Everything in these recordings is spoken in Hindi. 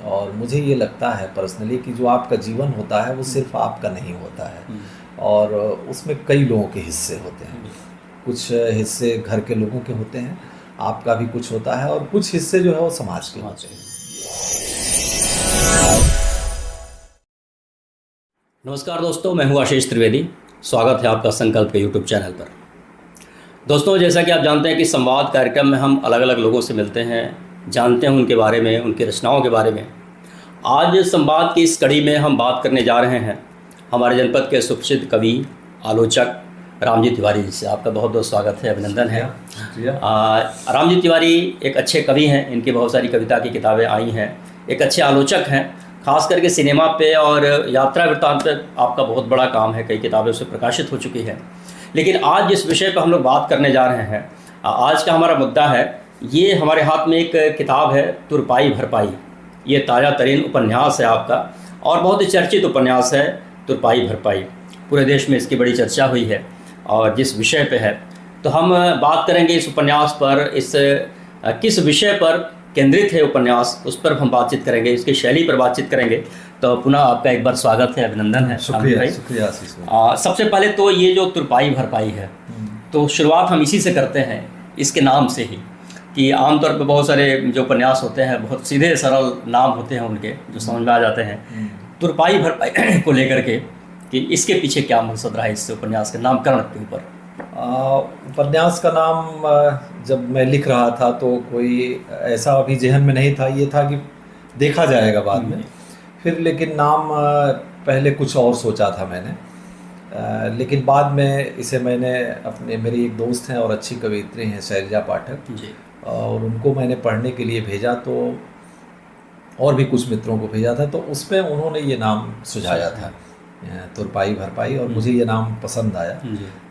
और मुझे ये लगता है पर्सनली कि जो आपका जीवन होता है वो सिर्फ आपका नहीं होता है, और उसमें कई लोगों के हिस्से होते हैं। कुछ हिस्से घर के लोगों के होते हैं, आपका भी कुछ होता है, और कुछ हिस्से जो है वो समाज के होते हैं। नमस्कार दोस्तों, मैं हूं आशीष त्रिवेदी। स्वागत है आपका संकल्प के यूट्यूब चैनल पर। दोस्तों, जैसा कि आप जानते हैं कि संवाद कार्यक्रम में हम अलग अलग लोगों से मिलते हैं, जानते हैं उनके बारे में, उनकी रचनाओं के बारे में। आज संवाद की इस कड़ी में हम बात करने जा रहे हैं हमारे जनपद के सुप्रसिद्ध कवि, आलोचक रामजी तिवारी जी से। आपका बहुत बहुत स्वागत है, अभिनंदन है। रामजी तिवारी एक अच्छे कवि हैं, इनकी बहुत सारी कविता की किताबें आई हैं, एक अच्छे आलोचक हैं। खास करके सिनेमा पे और यात्रा वृत्तांत पे आपका बहुत बड़ा काम है, कई किताबें उससे प्रकाशित हो चुकी हैं। लेकिन आज जिस विषय पर हम लोग बात करने जा रहे हैं, आज का हमारा मुद्दा है, ये हमारे हाथ में एक किताब है, तुरपाई भरपाई। ये ताज़ा तरीन उपन्यास है आपका, और बहुत ही चर्चित उपन्यास है तुरपाई भरपाई। पूरे देश में इसकी बड़ी चर्चा हुई है, और जिस विषय पे है तो हम बात करेंगे इस उपन्यास पर, इस किस विषय पर केंद्रित है उपन्यास, उस पर हम बातचीत करेंगे, इसकी शैली पर बातचीत करेंगे। तो पुनः आपका एक बार स्वागत है, अभिनंदन है। शुक्रिया। सबसे पहले तो ये जो तुरपाई भरपाई है, तो शुरुआत हम इसी से करते हैं, इसके नाम से ही, कि आमतौर पर बहुत सारे जो उपन्यास होते हैं बहुत सीधे सरल नाम होते हैं उनके, जो समझ में आ जाते हैं। तुरपाई भरपाई को लेकर के कि इसके पीछे क्या मकसद रहा इस उपन्यास के नामकरण के ऊपर? उपन्यास का नाम जब मैं लिख रहा था तो कोई ऐसा अभी जहन में नहीं था, ये था कि देखा जाएगा बाद में। फिर लेकिन नाम पहले कुछ और सोचा था मैंने, लेकिन बाद में इसे मैंने मेरी एक दोस्त हैं और अच्छी कवियत्री हैं शैलजा पाठक जी, और उनको मैंने पढ़ने के लिए भेजा, तो और भी कुछ मित्रों को भेजा था, तो उसमें उन्होंने ये नाम सुझाया था, तुरपाई भरपाई, और मुझे ये नाम पसंद आया।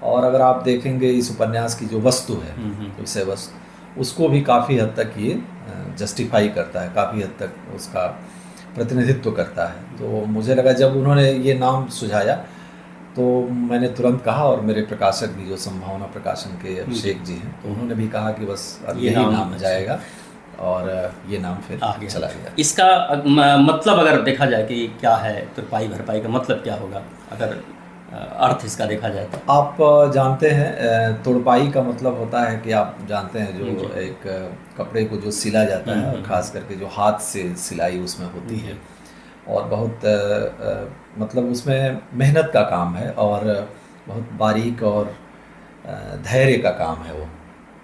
और अगर आप देखेंगे इस उपन्यास की जो वस्तु है, विषय वस्तु, उसको भी काफ़ी हद तक ये जस्टिफाई करता है, काफ़ी हद तक उसका प्रतिनिधित्व करता है। तो मुझे लगा जब उन्होंने ये नाम सुझाया तो मैंने तुरंत कहा, और मेरे प्रकाशक भी जो संभावना प्रकाशन के अभिषेक जी हैं, तो उन्होंने भी कहा कि बस अब यही नाम जाएगा, और ये नाम फिर आगे चला गया। इसका मतलब अगर देखा जाए कि क्या है तुरपाई भरपाई का मतलब क्या होगा, अगर अर्थ इसका देखा जाए तो? आप जानते हैं तुरपाई का मतलब होता है कि आप जानते हैं जो एक कपड़े को जो सिला जाता है, और ख़ास करके जो हाथ से सिलाई उसमें होती है, और बहुत मतलब उसमें मेहनत का काम है, और बहुत बारीक और धैर्य का काम है वो,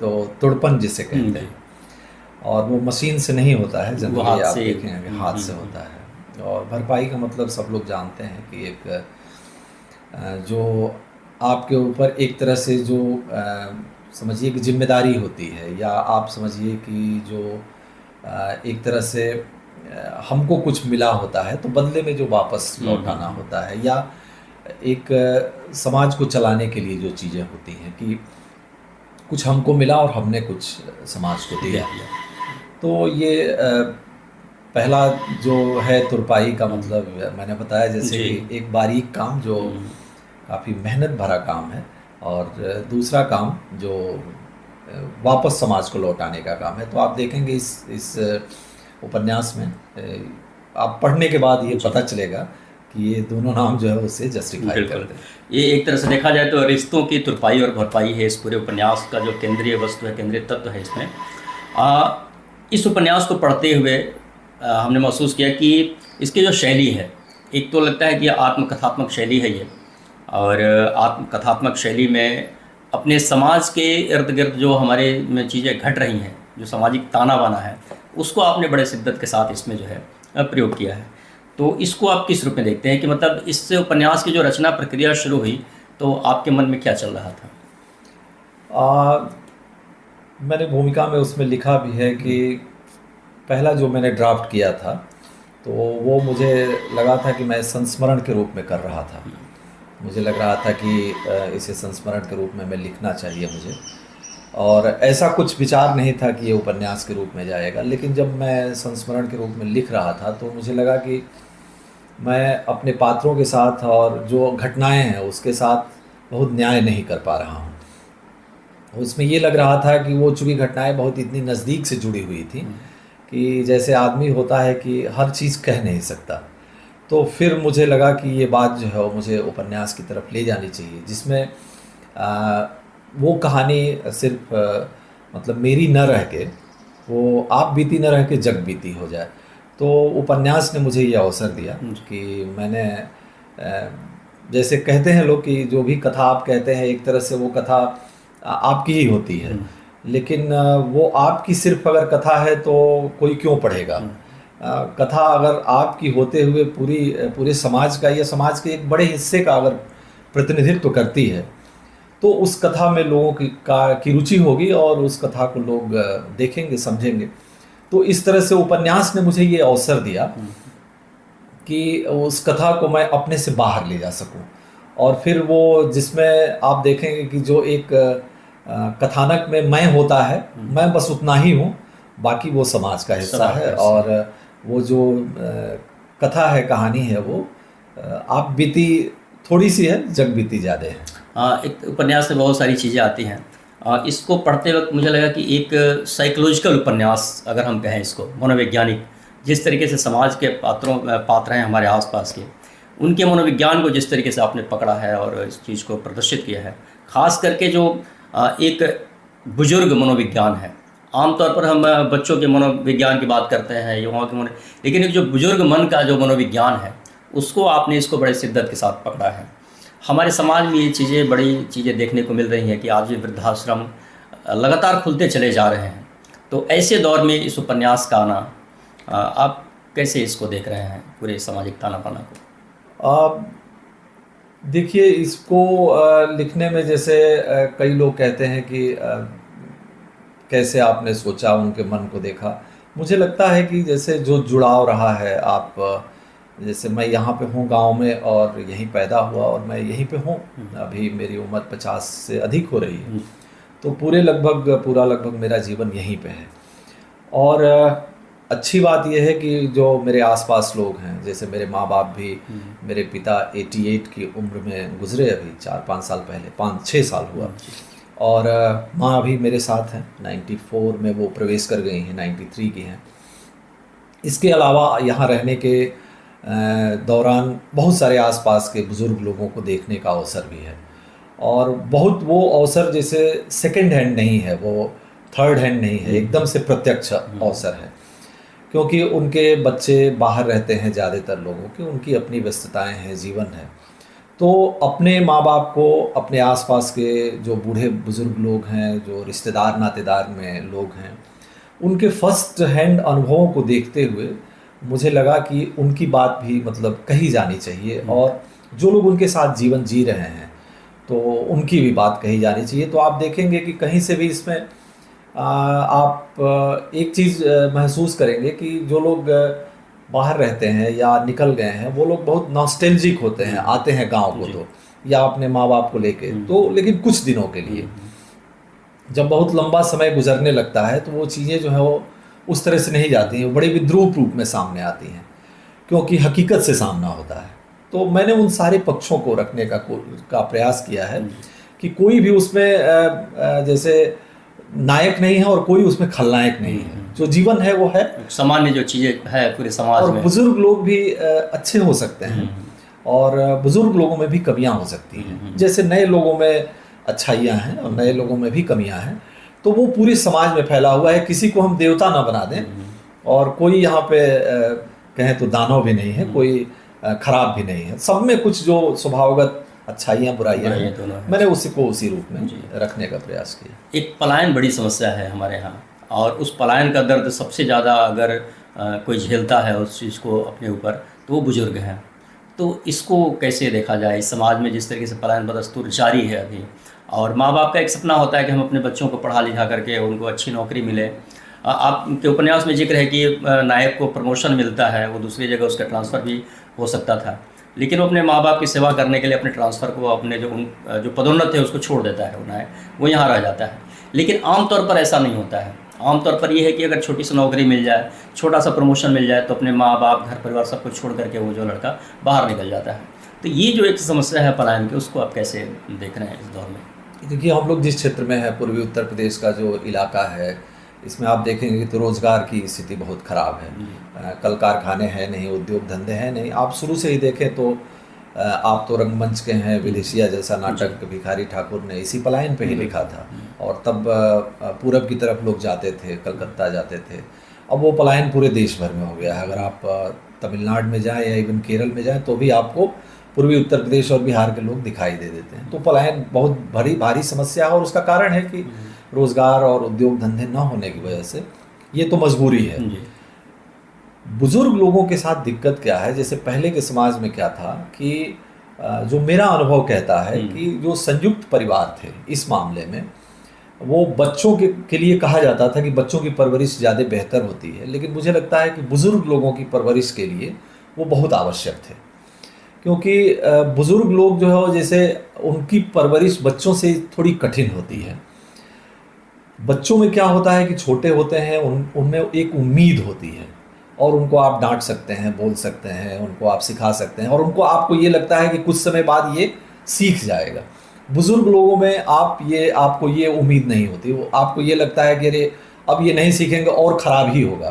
तो तुड़पन जिसे कहते हैं, और वो मशीन से नहीं होता है, जनरली आप देखेंगे हाथ से होता है। और भरपाई का मतलब सब लोग जानते हैं कि एक जो आपके ऊपर एक तरह से जो समझिए कि जिम्मेदारी होती है, या आप समझिए कि जो एक तरह से हमको कुछ मिला होता है तो बदले में जो वापस लौटाना होता है, या एक समाज को चलाने के लिए जो चीज़ें होती हैं कि कुछ हमको मिला और हमने कुछ समाज को दिया। तो ये पहला जो है तुरपाई का मतलब मैंने बताया, जैसे कि एक बारीक काम जो काफ़ी मेहनत भरा काम है, और दूसरा काम जो वापस समाज को लौटाने का काम है। तो आप देखेंगे इस उपन्यास में आप पढ़ने के बाद ये पता चलेगा कि ये दोनों नाम जो है उससे जस्टिफाई करते हैं। ये एक तरह से देखा जाए तो रिश्तों की तुरपाई और भरपाई है इस पूरे उपन्यास का जो केंद्रीय वस्तु है, केंद्रीय तत्व है इसमें। इस उपन्यास को पढ़ते हुए हमने महसूस किया कि इसकी जो शैली है, एक तो लगता है कि आत्मकथात्मक शैली है ये, और आत्मकथात्मक शैली में अपने समाज के इर्द गिर्द जो हमारे में चीज़ें घट रही हैं, जो सामाजिक ताना बाना है, उसको आपने बड़े शिद्दत के साथ इसमें जो है प्रयोग किया है। तो इसको आप किस रूप में देखते हैं कि मतलब इससे उपन्यास की जो रचना प्रक्रिया शुरू हुई तो आपके मन में क्या चल रहा था? मैंने भूमिका में उसमें लिखा भी है कि पहला जो मैंने ड्राफ्ट किया था तो वो मुझे लगा था कि मैं संस्मरण के रूप में कर रहा था। मुझे लग रहा था कि इसे संस्मरण के रूप में मैं लिखना चाहिए मुझे, और ऐसा कुछ विचार नहीं था कि ये उपन्यास के रूप में जाएगा। लेकिन जब मैं संस्मरण के रूप में लिख रहा था तो मुझे लगा कि मैं अपने पात्रों के साथ और जो घटनाएं हैं उसके साथ बहुत न्याय नहीं कर पा रहा हूँ। उसमें ये लग रहा था कि वो चूँकि घटनाएं बहुत इतनी नज़दीक से जुड़ी हुई थी कि जैसे आदमी होता है कि हर चीज़ कह नहीं सकता। तो फिर मुझे लगा कि ये बात जो है वो मुझे उपन्यास की तरफ ले जानी चाहिए, जिसमें वो कहानी सिर्फ मतलब मेरी न रह के, वो आप बीती न रह के जग बीती हो जाए। तो उपन्यास ने मुझे ये अवसर दिया कि मैंने जैसे कहते हैं लोग कि जो भी कथा आप कहते हैं एक तरह से वो कथा आपकी ही होती है, लेकिन वो आपकी सिर्फ अगर कथा है तो कोई क्यों पढ़ेगा। कथा अगर आपकी होते हुए पूरे समाज का या समाज के एक बड़े हिस्से का अगर प्रतिनिधित्व करती है तो उस कथा में लोगों की रुचि होगी और उस कथा को लोग देखेंगे, समझेंगे। तो इस तरह से उपन्यास ने मुझे ये अवसर दिया कि उस कथा को मैं अपने से बाहर ले जा सकूं, और फिर वो जिसमें आप देखेंगे कि जो एक कथानक में मैं होता है, मैं बस उतना ही हूँ, बाकी वो समाज का हिस्सा है। और वो जो कथा है, कहानी है, वो आप बीती थोड़ी सी है, जग बीती ज़्यादा है। एक उपन्यास में बहुत सारी चीज़ें आती हैं। इसको पढ़ते वक्त मुझे लगा कि एक साइकोलॉजिकल उपन्यास अगर हम कहें इसको, मनोवैज्ञानिक, जिस तरीके से समाज के पात्र हैं हमारे आसपास के, उनके मनोविज्ञान को जिस तरीके से आपने पकड़ा है और इस चीज़ को प्रदर्शित किया है, ख़ास करके जो एक बुजुर्ग मनोविज्ञान है। आमतौर पर हम बच्चों के मनोविज्ञान की बात करते हैं, युवाओं के लेकिन एक जो बुजुर्ग मन का जो मनोविज्ञान है उसको आपने इसको बड़े शिद्दत के साथ पकड़ा है। हमारे समाज में ये चीज़ें, बड़ी चीज़ें देखने को मिल रही हैं कि आज भी वृद्धाश्रम लगातार खुलते चले जा रहे हैं। तो ऐसे दौर में इस उपन्यास का आना, आप कैसे इसको देख रहे हैं, पूरे सामाजिक तानाबाना को? देखिए, इसको लिखने में जैसे कई लोग कहते हैं कि कैसे आपने सोचा, उनके मन को देखा। मुझे लगता है कि जैसे जो जुड़ाव रहा है, आप जैसे मैं यहाँ पे हूँ गांव में और यहीं पैदा हुआ और मैं यहीं पे हूँ, अभी मेरी उम्र 50 से अधिक हो रही है, तो पूरा लगभग मेरा जीवन यहीं पे है। और अच्छी बात यह है कि जो मेरे आसपास लोग हैं, जैसे मेरे माँ बाप भी, मेरे पिता 88 की उम्र में गुजरे, अभी 4-5 साल पहले, 5-6 साल हुआ। और माँ अभी मेरे साथ हैं, 94 में वो प्रवेश कर गई हैं, 93 की हैं। इसके अलावा यहाँ रहने के दौरान बहुत सारे आसपास के बुज़ुर्ग लोगों को देखने का अवसर भी है, और बहुत वो अवसर जैसे सेकंड हैंड नहीं है, वो थर्ड हैंड नहीं है, एकदम से प्रत्यक्ष अवसर है, क्योंकि उनके बच्चे बाहर रहते हैं, ज़्यादातर लोगों के, उनकी अपनी व्यस्तताएं हैं, जीवन है। तो अपने माँ बाप को, अपने आसपास के जो बूढ़े बुज़ुर्ग लोग हैं, जो रिश्तेदार नातेदार में लोग हैं, उनके फर्स्ट हैंड अनुभवों को देखते हुए मुझे लगा कि उनकी बात भी मतलब कही जानी चाहिए, और जो लोग उनके साथ जीवन जी रहे हैं तो उनकी भी बात कही जानी चाहिए। तो आप देखेंगे कि कहीं से भी इसमें आप एक चीज़ महसूस करेंगे कि जो लोग बाहर रहते हैं या निकल गए हैं, वो लोग बहुत नॉस्टैल्जिक होते हैं, आते हैं गांव को तो, या अपने माँ बाप को लेके तो, लेकिन कुछ दिनों के लिए। जब बहुत लंबा समय गुजरने लगता है तो वो चीज़ें जो है वो उस तरह से नहीं जाती हैं, वो बड़े विद्रूप रूप में सामने आती हैं, क्योंकि हकीकत से सामना होता है। तो मैंने उन सारे पक्षों को रखने का प्रयास किया है कि कोई भी उसमें जैसे नायक नहीं है और कोई उसमें खलनायक नहीं है। जो जीवन है वो है सामान्य, जो चीज़ें है पूरे समाज में। और बुजुर्ग लोग भी अच्छे हो सकते हैं, और बुजुर्ग लोगों में भी कमियां हो सकती हैं, जैसे नए लोगों में अच्छाइयाँ हैं और नए लोगों में भी कमियां हैं। तो वो पूरे समाज में फैला हुआ है, किसी को हम देवता ना बना दें, और कोई यहाँ पे कहें तो दानव भी नहीं है, कोई खराब भी नहीं है, सब में कुछ जो स्वभावगत अच्छाइयाँ बुराइयाँ हैं, मैंने उसी रूप में रखने का प्रयास किया। एक पलायन बड़ी समस्या है हमारे यहाँ, और उस पलायन का दर्द सबसे ज़्यादा अगर कोई झेलता है उस चीज़ को अपने ऊपर, तो वो बुजुर्ग हैं। तो इसको कैसे देखा जाए इस समाज में, जिस तरीके से पलायन बदस्तूर जारी है अभी, और माँ बाप का एक सपना होता है कि हम अपने बच्चों को पढ़ा लिखा करके उनको अच्छी नौकरी मिले। आपके उपन्यास में जिक्र है कि नायक को प्रमोशन मिलता है, वो दूसरी जगह उसका ट्रांसफ़र भी हो सकता था, लेकिन वो अपने माँ बाप की सेवा करने के लिए अपने ट्रांसफ़र को, अपने जो पदोन्नत है उसको छोड़ देता है, वो नायक, वो यहाँ रह जाता है। लेकिन आमतौर पर ऐसा नहीं होता है। आमतौर पर ये है कि अगर छोटी सी नौकरी मिल जाए, छोटा सा प्रमोशन मिल जाए, तो अपने माँ बाप, घर परिवार सब कुछ छोड़ करके वो जो लड़का बाहर निकल जाता है। तो ये जो एक समस्या है पलायन की, उसको आप कैसे देख रहे हैं इस दौर में? देखिए, हम लोग जिस क्षेत्र में है, पूर्वी उत्तर प्रदेश का जो इलाका है, इसमें आप देखेंगे तो रोज़गार की स्थिति बहुत ख़राब है। कल कारखाने हैं नहीं, उद्योग धंधे हैं नहीं। आप शुरू से ही देखें तो आप तो रंगमंच के हैं, विदेशिया जैसा नाटक भिखारी ठाकुर ने इसी पलायन पे ही लिखा था, और तब पूरब की तरफ लोग जाते थे, कलकत्ता जाते थे। अब वो पलायन पूरे देश भर में हो गया है। अगर आप तमिलनाडु में जाएं या इवन केरल में जाएं तो भी आपको पूर्वी उत्तर प्रदेश और बिहार के लोग दिखाई दे देते हैं। तो पलायन बहुत भारी समस्या है, और उसका कारण है कि रोज़गार और उद्योग धंधे न होने की वजह से ये तो मजबूरी है। बुजुर्ग लोगों के साथ दिक्कत क्या है, जैसे पहले के समाज में क्या था कि जो मेरा अनुभव कहता है कि जो संयुक्त परिवार थे इस मामले में, वो बच्चों के लिए कहा जाता था कि बच्चों की परवरिश ज़्यादा बेहतर होती है, लेकिन मुझे लगता है कि बुज़ुर्ग लोगों की परवरिश के लिए वो बहुत आवश्यक थे। क्योंकि बुज़ुर्ग लोग जो है जैसे उनकी परवरिश बच्चों से थोड़ी कठिन होती है। बच्चों में क्या होता है कि छोटे होते हैं, उनमें एक उम्मीद होती है, और उनको आप डांट सकते हैं, बोल सकते हैं, उनको आप सिखा सकते हैं, और उनको आपको ये लगता है कि कुछ समय बाद ये सीख जाएगा। बुज़ुर्ग लोगों में आपको ये उम्मीद नहीं होती, वो आपको ये लगता है कि अरे अब ये नहीं सीखेंगे और ख़राब ही होगा,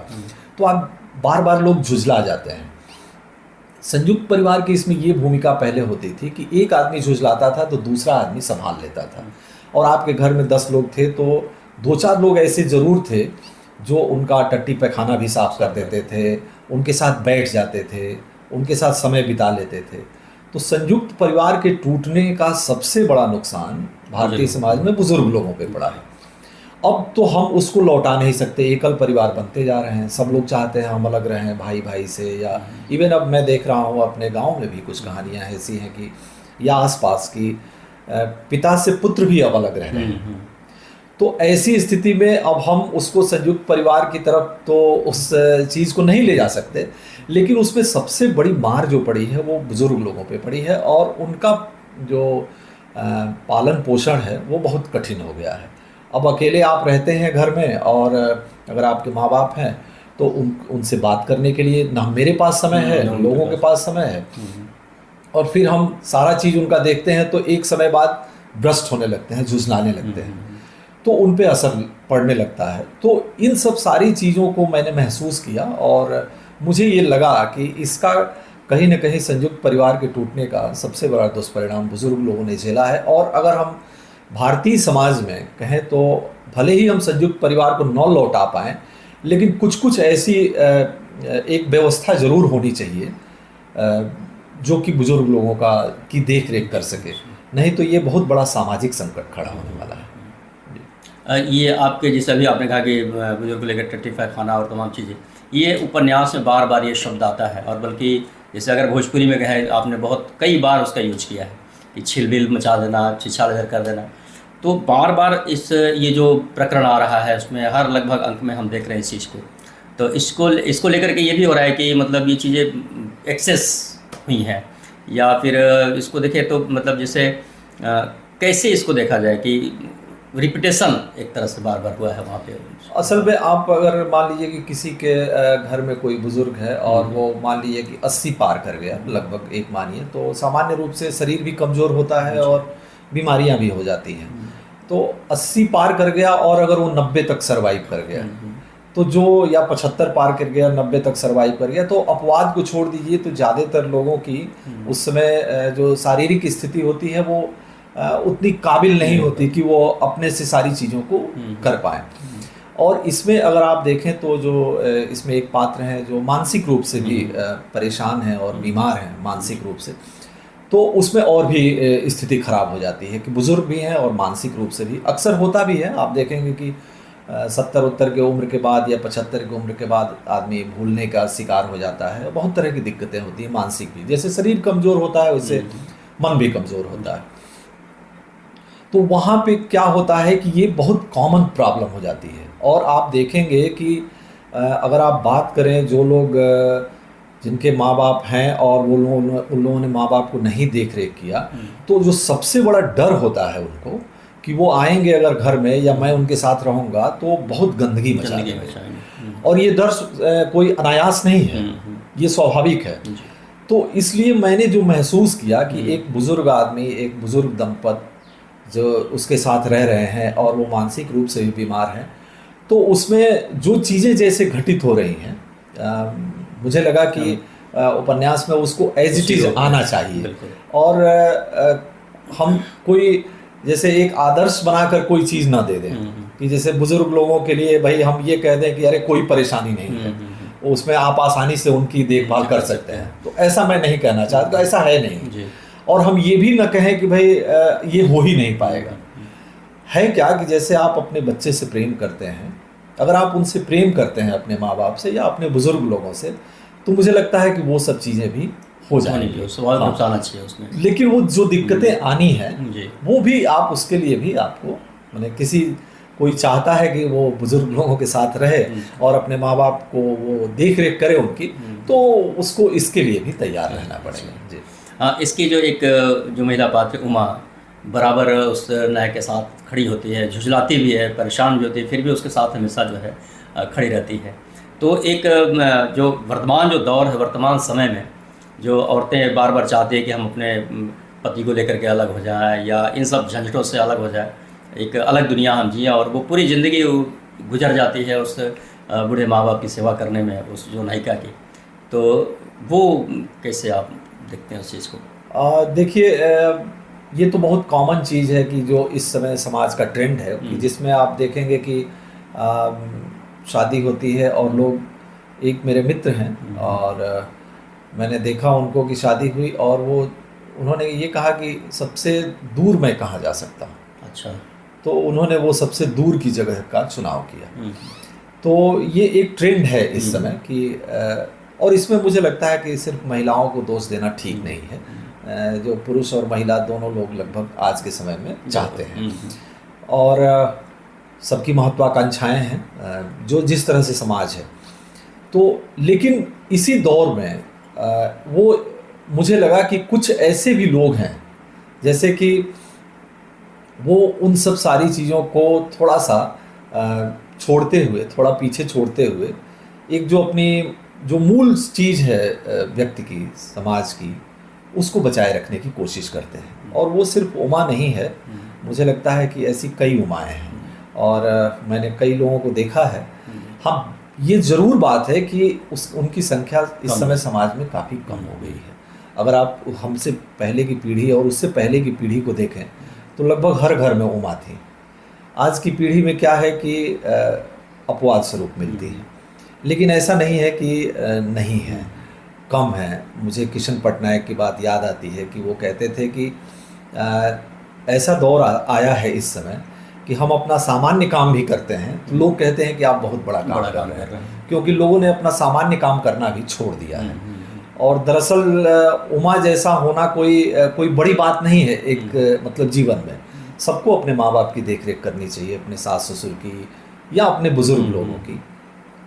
तो आप बार बार लोग झुझला जाते हैं। संयुक्त परिवार की इसमें ये भूमिका पहले होती थी कि एक आदमी झुझलाता था तो दूसरा आदमी संभाल लेता था, और आपके घर में 10 लोग थे तो 2-4 लोग ऐसे ज़रूर थे जो उनका टट्टी पैखाना भी साफ कर देते थे, उनके साथ बैठ जाते थे, उनके साथ समय बिता लेते थे। तो संयुक्त परिवार के टूटने का सबसे बड़ा नुकसान भारतीय समाज में बुजुर्ग लोगों पे पड़ा है। अब तो हम उसको लौटा नहीं सकते, एकल परिवार बनते जा रहे हैं, सब लोग चाहते हैं हम अलग रहें भाई भाई से, या इवन अब मैं देख रहा हूँ अपने गांव में भी कुछ कहानियाँ ऐसी हैं कि या आसपास की पिता से पुत्र भी अब अलग रह रहे हैं। तो ऐसी स्थिति में अब हम उसको संयुक्त परिवार की तरफ तो उस चीज़ को नहीं ले जा सकते, लेकिन उसमें सबसे बड़ी मार जो पड़ी है वो बुज़ुर्ग लोगों पे पड़ी है, और उनका जो पालन पोषण है वो बहुत कठिन हो गया है। अब अकेले आप रहते हैं घर में, और अगर आपके माँ बाप हैं तो उनसे बात करने के लिए ना मेरे पास समय है ना लोगों के पास समय है, और फिर हम सारा चीज़ उनका देखते हैं तो एक समय बाद भ्रष्ट होने लगते हैं, झुझलाने लगते हैं, तो उन पे असर पड़ने लगता है। तो इन सब सारी चीज़ों को मैंने महसूस किया, और मुझे ये लगा कि इसका कहीं ना कहीं संयुक्त परिवार के टूटने का सबसे बड़ा दुष्परिणाम बुजुर्ग लोगों ने झेला है। और अगर हम भारतीय समाज में कहें तो भले ही हम संयुक्त परिवार को न लौटा पाएँ, लेकिन कुछ ऐसी एक व्यवस्था ज़रूर होनी चाहिए जो कि बुजुर्ग लोगों की देख रेख कर सके, नहीं तो ये बहुत बड़ा सामाजिक संकट खड़ा होने वाला है। ये आपके जैसे अभी आपने कहा कि बुजुर्ग को लेकर टट्टी पैखाना और तमाम चीज़ें, ये उपन्यास में बार बार ये शब्द आता है, और बल्कि जैसे अगर भोजपुरी में कहें आपने बहुत कई बार उसका यूज किया है कि छिलबिल मचा देना, छिछाल कर देना, तो बार बार ये जो प्रकरण आ रहा है उसमें हर लगभग अंक में हम देख रहे हैं इस चीज़ को। तो इसको लेकर के ये भी हो रहा है कि मतलब ये चीज़ें एक्सेस हुई हैं, या फिर इसको देखें तो मतलब जैसे कैसे इसको देखा जाए कि रिपीटेशन एक तरह से बार बार हुआ है वहाँ पे। असल में आप अगर मान लीजिए कि किसी के घर में कोई बुजुर्ग है और वो मान लीजिए कि 80 पार कर गया लगभग, एक मानिए, तो सामान्य रूप से शरीर भी कमज़ोर होता है और बीमारियां भी हो जाती हैं। तो 80 पार कर गया और अगर वो 90 तक सरवाइव कर गया तो जो, या 75 पार कर गया 90 तक सरवाइव कर गया, तो अपवाद को छोड़ दीजिए तो ज़्यादातर लोगों की उस समय जो शारीरिक स्थिति होती है वो उतनी काबिल नहीं होती कि वो अपने से सारी चीज़ों को कर पाएँ। और इसमें अगर आप देखें तो जो इसमें एक पात्र हैं जो मानसिक रूप से भी परेशान हैं और बीमार हैं मानसिक रूप से, तो उसमें और भी स्थिति खराब हो जाती है कि बुज़ुर्ग भी हैं और मानसिक रूप से भी अक्सर होता भी है। आप देखेंगे कि 70-70 के उम्र के बाद या 75 की उम्र के बाद आदमी भूलने का शिकार हो जाता है। बहुत तरह की दिक्कतें होती हैं मानसिक भी, जैसे शरीर कमज़ोर होता है वैसे मन भी कमज़ोर होता है। तो वहाँ पे क्या होता है कि ये बहुत कॉमन प्रॉब्लम हो जाती है। और आप देखेंगे कि अगर आप बात करें जो लोग जिनके माँ बाप हैं और उन लोगों ने माँ बाप को नहीं देख रेख किया, तो जो सबसे बड़ा डर होता है उनको कि वो आएंगे अगर घर में या मैं उनके साथ रहूँगा तो बहुत गंदगी मचा देंगे। और ये डर कोई अनायास नहीं है, ये स्वाभाविक है। तो इसलिए मैंने जो महसूस किया कि एक बुज़ुर्ग आदमी, एक बुज़ुर्ग दंपत जो उसके साथ रह रहे हैं और वो मानसिक रूप से भी बीमार हैं, तो उसमें जो चीज़ें जैसे घटित हो रही हैं, मुझे लगा कि उपन्यास में उसको एज इट इज आना चाहिए। और हम कोई जैसे एक आदर्श बनाकर कोई चीज़ ना दे दें कि जैसे बुजुर्ग लोगों के लिए भाई हम ये कह दें कि अरे कोई परेशानी नहीं है, उसमें आप आसानी से उनकी देखभाल कर सकते हैं, तो ऐसा मैं नहीं कहना चाहता, ऐसा है नहीं। और हम ये भी ना कहें कि भाई ये हो ही नहीं पाएगा। है क्या कि जैसे आप अपने बच्चे से प्रेम करते हैं, अगर आप उनसे प्रेम करते हैं अपने माँ बाप से या अपने बुजुर्ग लोगों से, तो मुझे लगता है कि वो सब चीज़ें भी हो जाएंगी। उसमें लेकिन वो जो दिक्कतें आनी है वो भी आप उसके लिए भी आपको मैंने कोई चाहता है कि वो बुजुर्ग लोगों के साथ रहे और अपने माँ बाप को वो देख रेख करे उनकी, तो उसको इसके लिए भी तैयार रहना पड़ेगा जी। हाँ, इसकी जो एक जो महिला पात्र उमा बराबर उस नायक के साथ खड़ी होती है, झुझलाती भी है, परेशान भी होती है, फिर भी उसके साथ हमेशा जो है खड़ी रहती है। तो एक जो वर्तमान जो दौर है, वर्तमान समय में जो औरतें बार बार चाहती है कि हम अपने पति को लेकर के अलग हो जाएं या इन सब झंझटों से अलग हो जाए, एक अलग दुनिया हम जिए, और वो पूरी ज़िंदगी गुजर जाती है उस बूढ़े माँ बाप की सेवा करने में, उस जो नायिका की। तो वो कैसे आप देखते हैं उस चीज़ को? देखिए, ये तो बहुत कॉमन चीज़ है कि जो इस समय समाज का ट्रेंड है कि जिसमें आप देखेंगे कि शादी होती है और लोग, एक मेरे मित्र हैं और मैंने देखा उनको कि शादी हुई और उन्होंने ये कहा कि सबसे दूर मैं कहाँ जा सकता हूँ। अच्छा। तो उन्होंने वो सबसे दूर की जगह का चुनाव किया। तो ये एक ट्रेंड है इस समय कि और इसमें मुझे लगता है कि सिर्फ महिलाओं को दोष देना ठीक नहीं है, जो पुरुष और महिला दोनों लोग लगभग आज के समय में चाहते हैं और सबकी महत्वाकांक्षाएं हैं जो जिस तरह से समाज है। तो लेकिन इसी दौर में वो मुझे लगा कि कुछ ऐसे भी लोग हैं जैसे कि वो उन सब सारी चीज़ों को थोड़ा सा छोड़ते हुए, थोड़ा पीछे छोड़ते हुए, एक जो अपनी जो मूल चीज़ है व्यक्ति की, समाज की, उसको बचाए रखने की कोशिश करते हैं। और वो सिर्फ उमा नहीं है, मुझे लगता है कि ऐसी कई उमाएँ हैं और मैंने कई लोगों को देखा है। हाँ, ये ज़रूर बात है कि उनकी संख्या इस समय समाज में काफ़ी कम हो गई है। अगर आप हमसे पहले की पीढ़ी और उससे पहले की पीढ़ी को देखें तो लगभग हर घर में उमा थी। आज की पीढ़ी में क्या है कि अपवाद स्वरूप मिलती है, लेकिन ऐसा नहीं है कि नहीं है, कम है। मुझे किशन पटनायक की बात याद आती है कि वो कहते थे कि ऐसा दौर आया है इस समय कि हम अपना सामान्य काम भी करते हैं तो लोग कहते हैं कि आप बहुत बड़ा काम कर रहे हैं, क्योंकि लोगों ने अपना सामान्य काम करना भी छोड़ दिया है। और दरअसल उमा जैसा होना कोई बड़ी बात नहीं है एक मतलब जीवन में। सबको अपने माँ बाप की देखरेख करनी चाहिए, अपने सास ससुर की या अपने बुजुर्ग लोगों की।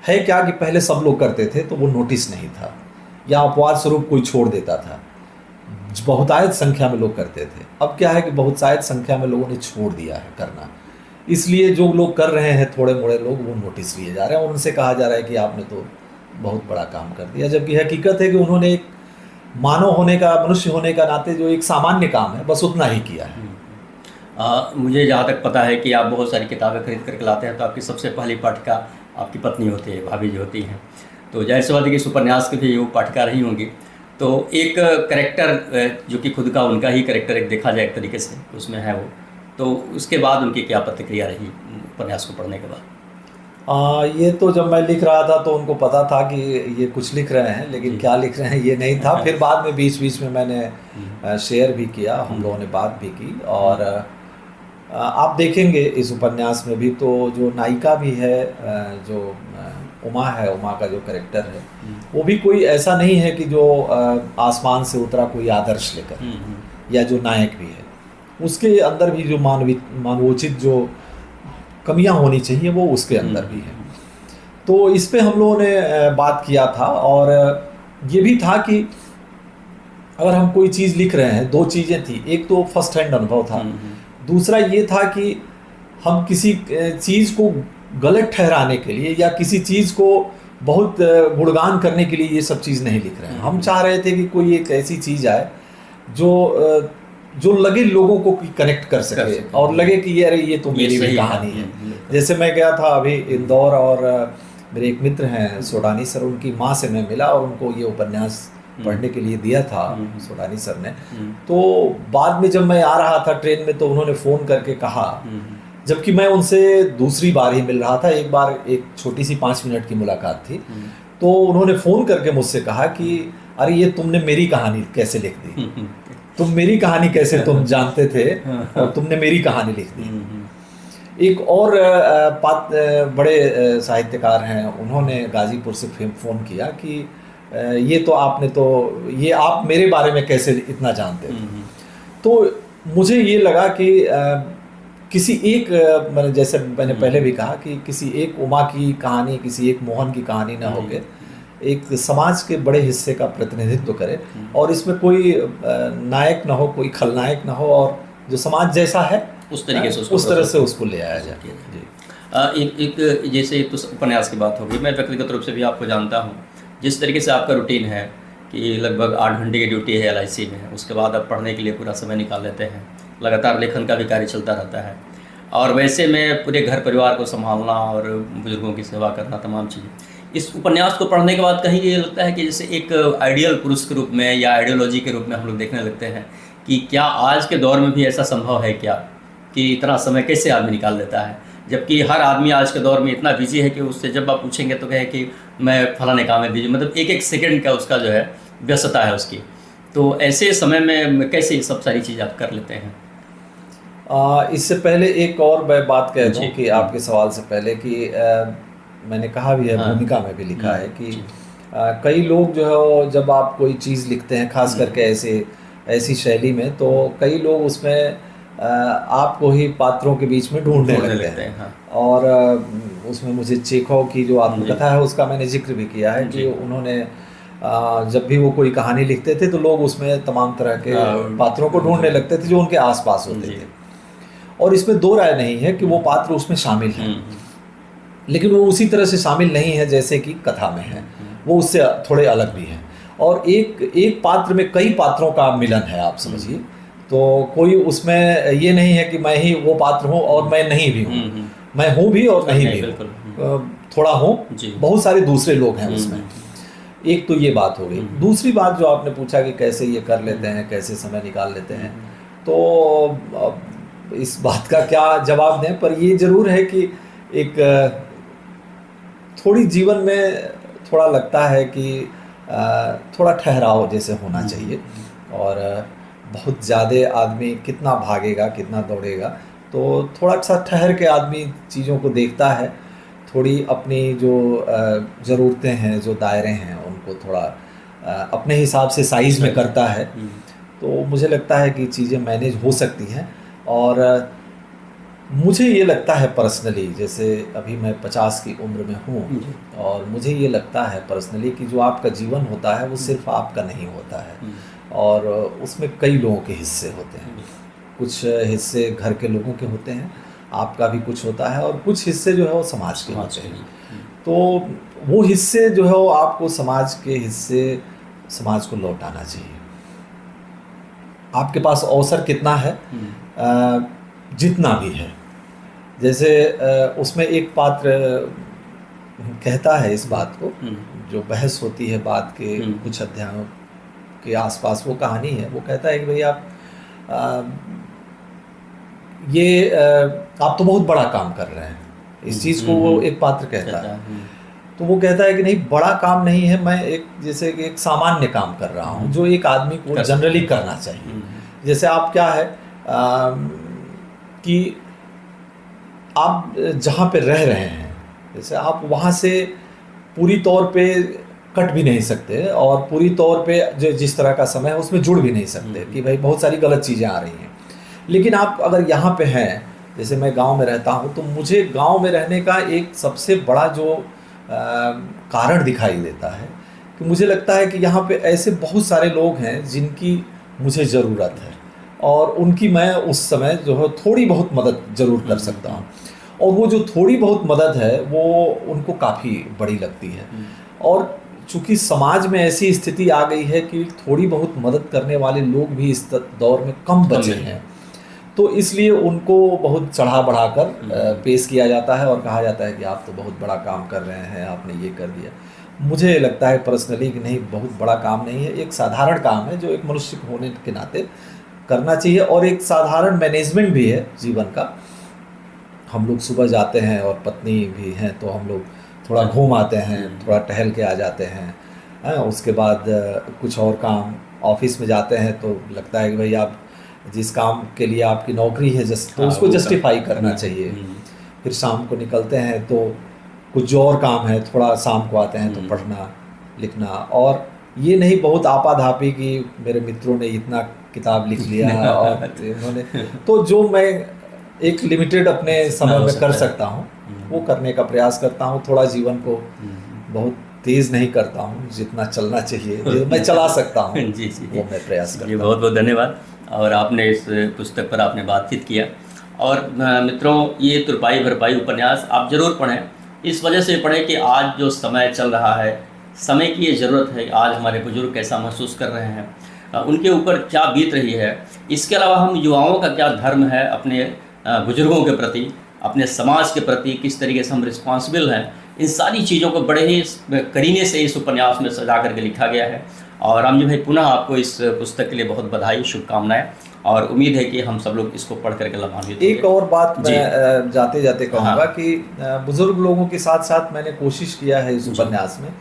है क्या कि पहले सब लोग करते थे तो वो नोटिस नहीं था या अपवाद स्वरूप कोई छोड़ देता था, बहुतायत संख्या में लोग करते थे। अब क्या है कि बहुतायत संख्या में लोगों ने छोड़ दिया है करना, इसलिए जो लोग कर रहे हैं थोड़े मोड़े लोग, वो नोटिस लिए जा रहे हैं और उनसे कहा जा रहा है कि आपने तो बहुत बड़ा काम कर दिया, जबकि हकीकत है कि उन्होंने एक मानव होने का, मनुष्य होने का नाते जो एक सामान्य काम है बस उतना ही किया है। मुझे जहाँ तक पता है कि आप बहुत सारी किताबें खरीद करके लाते हैं, तो आपकी सबसे पहली पाठिका आपकी पत्नी होती है, भाभी जी होती हैं। तो जाहिर सी बात है कि इस उपन्यास की भी वो पाठिका रही होंगी। तो एक कैरेक्टर जो कि खुद का उनका ही कैरेक्टर एक देखा जाए एक तरीके से उसमें है वो, तो उसके बाद उनकी क्या प्रतिक्रिया रही उपन्यास को पढ़ने के बाद? ये तो जब मैं लिख रहा था तो उनको पता था कि ये कुछ लिख रहे हैं, लेकिन क्या लिख रहे हैं ये नहीं था। फिर बाद में बीच बीच में मैंने शेयर भी किया, हम लोगों ने बात भी की। और आप देखेंगे इस उपन्यास में भी तो जो नायिका भी है, जो उमा है, उमा का जो कैरेक्टर है, वो भी कोई ऐसा नहीं है कि जो आसमान से उतरा कोई आदर्श लेकर, या जो नायक भी है उसके अंदर भी जो मानवोचित जो कमियां होनी चाहिए वो उसके अंदर भी है। तो इस पे हम लोगों ने बात किया था और ये भी था कि अगर हम कोई चीज़ लिख रहे हैं, दो चीज़ें थी, एक तो फर्स्ट हैंड अनुभव था, दूसरा ये था कि हम किसी चीज़ को गलत ठहराने के लिए या किसी चीज़ को बहुत गुणगान करने के लिए ये सब चीज़ नहीं लिख रहे हैं। हम चाह रहे थे कि कोई एक ऐसी चीज़ आए जो लगे लोगों को कनेक्ट कर सके और लगे कि ये अरे ये तो मेरी भी कहानी है। जैसे मैं गया था अभी इंदौर, और मेरे एक मित्र हैं सोडानी सर, उनकी माँ से मैं मिला और उनको ये उपन्यास पढ़ने के लिए दिया था सोडानी सर ने। तो बाद में जब मैं आ रहा था ट्रेन में तो उन्होंने फ़ोन करके कहा, जबकि मैं उनसे दूसरी बार ही मिल रहा था, एक बार एक छोटी सी 5 मिनट की मुलाकात थी, तो उन्होंने फ़ोन करके मुझसे कहा कि अरे ये तुमने मेरी कहानी कैसे लिख दी, तुम मेरी कहानी कैसे तुम जानते थे और तुमने मेरी कहानी लिख दी। एक और बड़े साहित्यकार हैं, उन्होंने गाजीपुर से फ़ोन किया कि ये तो आपने तो ये आप मेरे बारे में कैसे इतना जानते थे। तो मुझे ये लगा कि किसी एक मैंने जैसे मैंने पहले भी कहा कि किसी एक उमा की कहानी, किसी एक मोहन की कहानी ना होके एक समाज के बड़े हिस्से का प्रतिनिधित्व करे, और इसमें कोई नायक ना हो, कोई खलनायक ना हो, और जो समाज जैसा है उस तरीके से उस तरह से उसको ले आया जाए। एक जैसे तो उपन्यास की बात होगी, मैं व्यक्तिगत रूप से भी आपको जानता हूँ, जिस तरीके से आपका रूटीन है कि लगभग 8 घंटे की ड्यूटी है LIC में, उसके बाद आप पढ़ने के लिए पूरा समय निकाल लेते हैं, लगातार लेखन का भी कार्य चलता रहता है, और वैसे में पूरे घर परिवार को संभालना और बुजुर्गों की सेवा करना, तमाम चीज़ें। इस उपन्यास को पढ़ने के बाद कहीं ये लगता है कि जैसे एक आइडियल पुरुष के रूप में या आइडियोलॉजी के रूप में हम लोग देखने लगते हैं कि क्या आज के दौर में भी ऐसा संभव है क्या, कि इतना समय कैसे आदमी निकाल लेता है, जबकि हर आदमी आज के दौर में इतना बिजी है कि उससे जब आप पूछेंगे तो कहे कि मैं फलाने काम में बिजी, मतलब एक सेकंड का उसका जो है व्यस्तता है उसकी। तो ऐसे समय में कैसे सब सारी चीज़ आप कर लेते हैं? इससे पहले एक और मैं बात कह दूं कि आपके सवाल से पहले कि मैंने कहा भी है, भूमिका में भी लिखा है कि कई लोग जो है जब आप कोई चीज़ लिखते हैं, खास करके ऐसी शैली में, तो कई लोग उसमें आपको ही पात्रों के बीच में ढूंढने लगते हैं। हाँ। और उसमें मुझे चेखोव की जो आत्मकथा है उसका मैंने जिक्र भी किया है कि उन्होंने जब भी वो कोई कहानी लिखते थे तो लोग उसमें तमाम तरह के पात्रों को ढूंढने लगते थे जो उनके आसपास होते थे, और इसमें दो राय नहीं है कि वो पात्र उसमें शामिल हैं, लेकिन वो उसी तरह से शामिल नहीं है जैसे कि कथा में है, वो उससे थोड़े अलग भी हैं। और एक पात्र में कई पात्रों का मिलन है, आप समझिए। तो कोई उसमें ये नहीं है कि मैं ही वो पात्र हूँ और मैं नहीं भी हूँ, मैं हूँ भी और नहीं भी हूँ, थोड़ा हूँ, बहुत सारे दूसरे लोग हैं उसमें। एक तो ये बात हो गई। दूसरी बात जो आपने पूछा कि कैसे ये कर लेते हैं, कैसे समय निकाल लेते हैं, तो इस बात का क्या जवाब दें, पर ये ज़रूर है कि एक थोड़ी जीवन में थोड़ा लगता है कि थोड़ा ठहराव जैसे होना चाहिए, और बहुत ज़्यादा आदमी कितना भागेगा, कितना दौड़ेगा, तो थोड़ा सा ठहर के आदमी चीज़ों को देखता है, थोड़ी अपनी जो ज़रूरतें हैं, जो दायरे हैं, उनको थोड़ा अपने हिसाब से साइज़ में करता है, तो मुझे लगता है कि चीज़ें मैनेज हो सकती हैं। और मुझे ये लगता है पर्सनली, जैसे अभी मैं 50 की उम्र में हूँ, और मुझे ये लगता है पर्सनली कि जो आपका जीवन होता है वो सिर्फ आपका नहीं होता है, और उसमें कई लोगों के हिस्से होते हैं। कुछ हिस्से घर के लोगों के होते हैं, आपका भी कुछ होता है, और कुछ हिस्से जो है वो समाज के होते हैं। तो वो हिस्से जो है वो आपको समाज के हिस्से समाज को लौटाना चाहिए। आपके पास अवसर कितना है, जितना भी है। जैसे उसमें एक पात्र कहता है इस बात को, जो बहस होती है बात के कुछ अध्यायों के आसपास, वो कहानी है, वो कहता है कि भाई आप आप तो बहुत बड़ा काम कर रहे हैं, इस चीज़ को वो एक पात्र कहता है। तो वो कहता है कि नहीं, बड़ा काम नहीं है, मैं जैसे एक सामान्य काम कर रहा हूँ जो एक आदमी को जनरली करना चाहिए। जैसे आप क्या है कि आप जहाँ पे रह रहे हैं, जैसे आप वहाँ से पूरी तौर पे कट भी नहीं सकते, और पूरी तौर पे जो जिस तरह का समय है उसमें जुड़ भी नहीं सकते कि भाई बहुत सारी गलत चीज़ें आ रही हैं। लेकिन आप अगर यहाँ पे हैं, जैसे मैं गांव में रहता हूँ, तो मुझे गांव में रहने का एक सबसे बड़ा जो कारण दिखाई देता है कि मुझे लगता है कि यहाँ पे ऐसे बहुत सारे लोग हैं जिनकी मुझे ज़रूरत है, और उनकी मैं उस समय जो है थोड़ी बहुत मदद ज़रूर कर सकता हूँ, और वो जो थोड़ी बहुत मदद है वो उनको काफ़ी बड़ी लगती है। और चूँकि समाज में ऐसी स्थिति आ गई है कि थोड़ी बहुत मदद करने वाले लोग भी इस दौर में कम बचे हैं, तो इसलिए उनको बहुत चढ़ा बढ़ाकर पेश किया जाता है और कहा जाता है कि आप तो बहुत बड़ा काम कर रहे हैं, आपने ये कर दिया। मुझे लगता है पर्सनली कि नहीं, बहुत बड़ा काम नहीं है, एक साधारण काम है जो एक मनुष्य होने के नाते करना चाहिए, और एक साधारण मैनेजमेंट भी है जीवन का। हम लोग सुबह जाते हैं और पत्नी भी हैं, तो हम लोग थोड़ा घूम आते हैं, थोड़ा टहल के आ जाते हैं। उसके बाद कुछ और काम, ऑफिस में जाते हैं तो लगता है कि भाई आप जिस काम के लिए आपकी नौकरी है तो उसको जस्टिफाई करना चाहिए। फिर शाम को निकलते हैं तो कुछ जो और काम है, थोड़ा शाम को आते हैं तो पढ़ना लिखना, और ये नहीं बहुत आपाधापी कि मेरे मित्रों ने इतना किताब लिख लिया और उन्होंने, तो जो मैं एक लिमिटेड अपने समय में कर सकता हूँ वो करने का प्रयास करता हूँ। थोड़ा जीवन को बहुत तेज़ नहीं करता हूँ, जितना चलना चाहिए जो मैं चला सकता हूँ जी वो मैं प्रयास करता हूँ। बहुत बहुत धन्यवाद। और आपने इस पुस्तक पर आपने बातचीत किया। और मित्रों, ये तुरपाई भरपाई उपन्यास आप ज़रूर पढ़ें। इस वजह से पढ़ें कि आज जो समय चल रहा है, समय की ये ज़रूरत है। आज हमारे बुजुर्ग कैसा महसूस कर रहे हैं, उनके ऊपर क्या बीत रही है। इसके अलावा हम युवाओं का क्या धर्म है अपने बुजुर्गों के प्रति, अपने समाज के प्रति, किस तरीके से हम रिस्पॉन्सिबल हैं, इन सारी चीज़ों को बड़े ही करीने से इस उपन्यास में सजा करके लिखा गया है। और रामजी भाई, पुनः आपको इस पुस्तक के लिए बहुत बधाई, शुभकामनाएं, और उम्मीद है कि हम सब लोग इसको पढ़ करके लाभान्वित होंगे। एक और बात मैं जाते जाते कहूँगा कि बुजुर्ग लोगों के साथ साथ मैंने कोशिश किया है इस उपन्यास में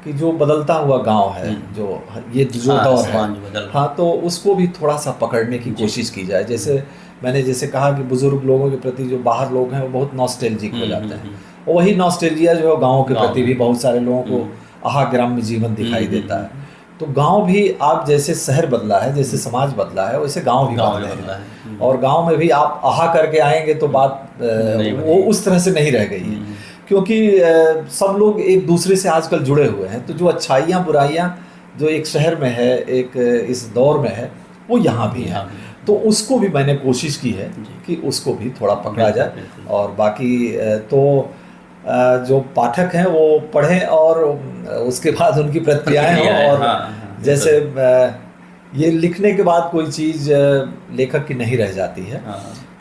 कि जो बदलता हुआ गांव है, जो ये जो दौर है, हाँ, तो उसको भी थोड़ा सा पकड़ने की कोशिश की जाए। जैसे मैंने कहा कि बुजुर्ग लोगों के प्रति जो बाहर लोग हैं वो बहुत नॉस्टैल्जिक हो जाते हैं, और वही नॉस्टैल्जिया जो है गाँव के प्रति भी बहुत सारे लोगों को आहा ग्राम्य जीवन दिखाई देता है। तो गांव भी, आप जैसे शहर बदला है, जैसे समाज बदला है, वैसे गांव भी बदला है। और गांव में भी आप आहा करके आएंगे तो बात वो उस तरह से नहीं रह गई है, क्योंकि सब लोग एक दूसरे से आजकल जुड़े हुए हैं। तो जो अच्छाइयाँ बुराइयाँ जो एक शहर में है, एक इस दौर में है, वो यहाँ भी है। तो उसको भी मैंने कोशिश की है कि उसको भी थोड़ा पकड़ा जाए। और बाकी तो जो पाठक हैं वो पढ़ें और उसके बाद उनकी प्रतिक्रियाएं हों। और जैसे ये लिखने के बाद कोई चीज़ लेखक की नहीं रह जाती है,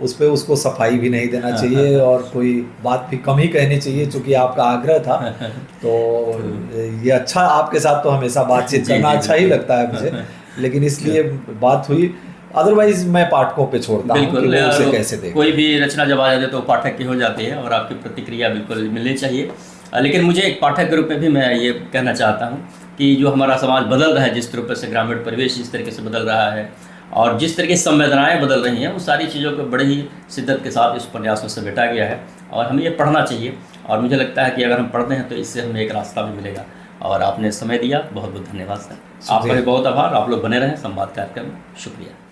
उस पर उसको सफाई भी नहीं देना चाहिए और कोई बात भी कम ही कहनी चाहिए, चूँकि आपका आग्रह था। तो ये अच्छा, आपके साथ तो हमेशा बातचीत करना अच्छा ही लगता है मुझे, लेकिन इसलिए बात हुई। अदरवाइज मैं पाठकों पे छोड़ता हूँ कि वो उसे कैसे देखें। कोई भी रचना जब आ जाती है तो पाठक की हो जाती है और आपकी प्रतिक्रिया बिल्कुल मिलनी चाहिए। लेकिन मुझे एक पाठक के रूप में भी मैं ये कहना चाहता हूँ कि जो हमारा समाज बदल रहा है, जिस तरह से ग्रामीण परिवेश जिस तरीके से बदल रहा है और जिस तरीके से संवेदनाएँ बदल रही हैं, वो सारी चीज़ों को बड़े ही शिद्दत के साथ इस उपन्यास में समेटा गया है और हमें ये पढ़ना चाहिए। और मुझे लगता है कि अगर हम पढ़ते हैं तो इससे हमें एक रास्ता भी मिलेगा। और आपने समय दिया, बहुत बहुत धन्यवाद सर। आपका भी बहुत आभार। आप लोग बने रहें संवाद कार्यक्रम में। शुक्रिया।